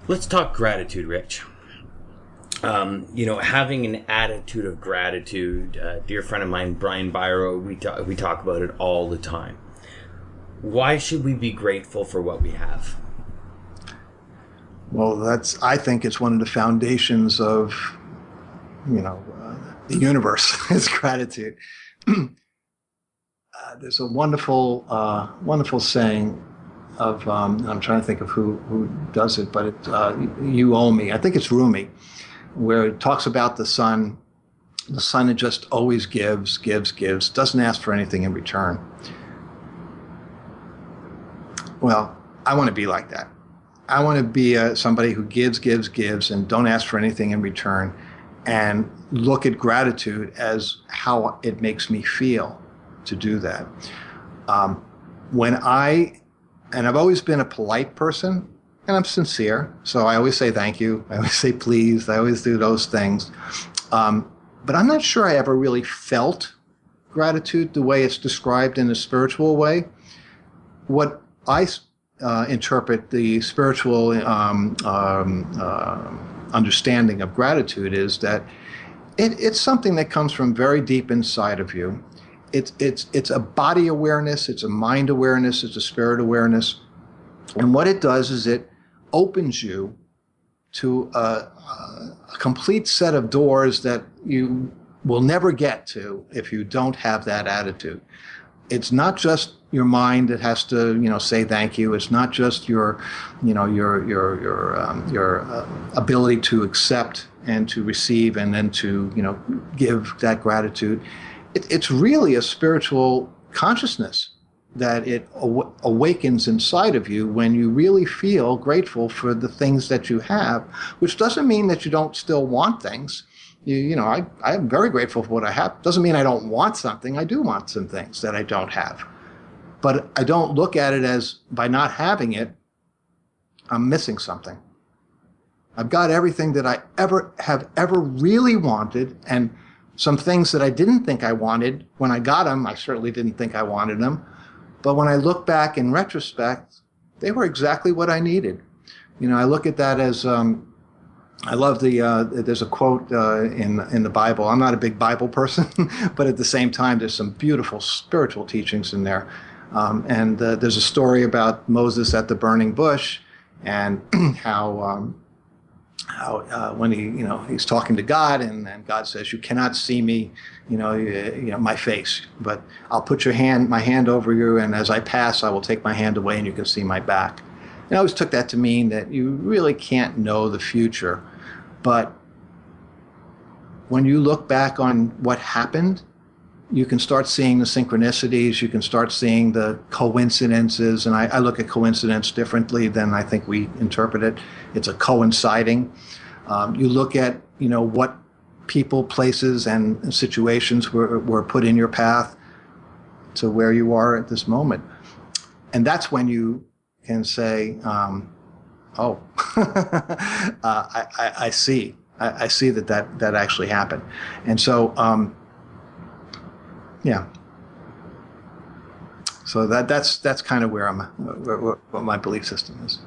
Let's talk gratitude, Rich. Having an attitude of gratitude. A dear friend of mine, Brian Byro, we talk about it all the time. Why should we be grateful for what we have? Well, I think it's one of the foundations of, the universe is gratitude. There's a wonderful saying of, I'm trying to think of who does it, but you owe me. I think it's Rumi, where it talks about the sun. The sun, it just always gives, doesn't ask for anything in return. Well, I want to be like that. I want to be somebody who gives, and don't ask for anything in return, and look at gratitude as how it makes me feel to do that. And I've always been a polite person, and I'm sincere, so I always say thank you, I always say please, I always do those things. But I'm not sure I ever really felt gratitude the way it's described in a spiritual way. What I interpret the spiritual understanding of gratitude is that it's something that comes from very deep inside of you. It's a body awareness, it's a mind awareness, it's a spirit awareness. And what it does is it opens you to a complete set of doors that you will never get to if you don't have that attitude. It's not just your mind that has to, say thank you. It's not just your ability to accept and to receive and then to, give that gratitude. It's really a spiritual consciousness that it awakens inside of you when you really feel grateful for the things that you have, which doesn't mean that you don't still want things. I am very grateful for what I have. Doesn't mean I don't want something. I do want some things that I don't have. But I don't look at it as, by not having it, I'm missing something. I've got everything that I ever really wanted, and some things that I didn't think I wanted. When I got them, I certainly didn't think I wanted them. But when I look back in retrospect, they were exactly what I needed. I look at that as, I love there's a quote in the Bible. I'm not a big Bible person, but at the same time, there's some beautiful spiritual teachings in there. And there's a story about Moses at the burning bush, and how when he's talking to God, and God says, "You cannot see me, my face, but I'll put my hand over you, and as I pass, I will take my hand away, and you can see my back." And I always took that to mean that you really can't know the future, but when you look back on what happened, you can start seeing the synchronicities, you can start seeing the coincidences, and I look at coincidence differently than I think we interpret it. It's a coinciding. You look at, what people, places, and situations were put in your path to where you are at this moment. And that's when you can say, I see. I see that actually happened. And so, yeah. So that's kind of where what my belief system is.